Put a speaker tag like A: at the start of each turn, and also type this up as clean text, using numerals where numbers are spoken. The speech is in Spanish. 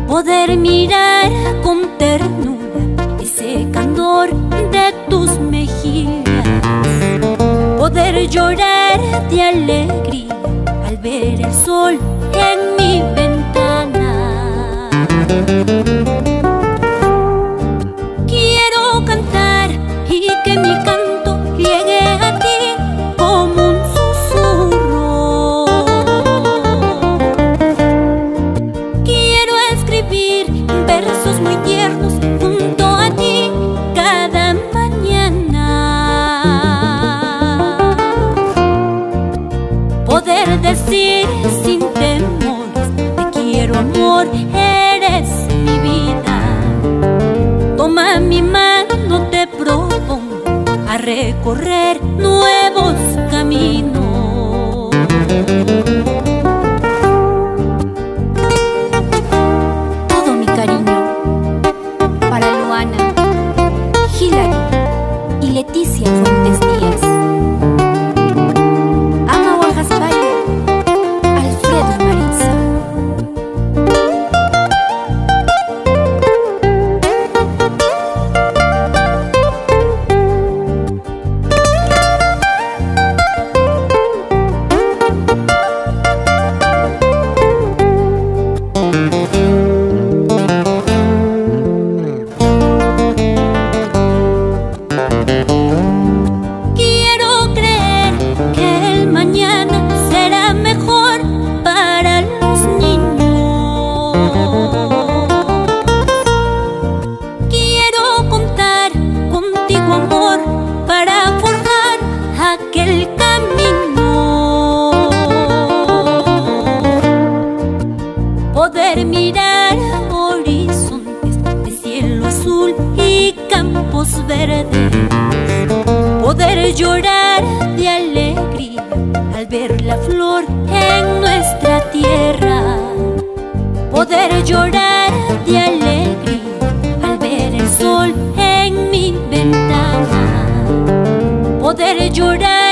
A: Poder mirar con ternura ese candor de tus mejillas, poder llorar de alegría al ver el sol en mi ventana. Quiero cantar y que mi canto llegue a ti como un susurro. Quiero escribir versos muy tiernos junto a ti cada mañana. Poder decir sin temores: te quiero, amor, eres mi vida. Toma mi mano, te propongo a recorrer nuevos caminos.
B: Todo mi cariño para Luana, Hilary y Leticia Fuentes Díaz. Ama Guajaspaye, Alfredo y Maritza.
A: Quiero creer que el mañana será mejor para los niños. Quiero contar contigo, amor, para forjar aquel camino. Poder mirar horizontes de cielo azul y campos verdes. Poder llorar de alegría al ver la flor en nuestra tierra. Poder llorar de alegría al ver el sol en mi ventana. Poder llorar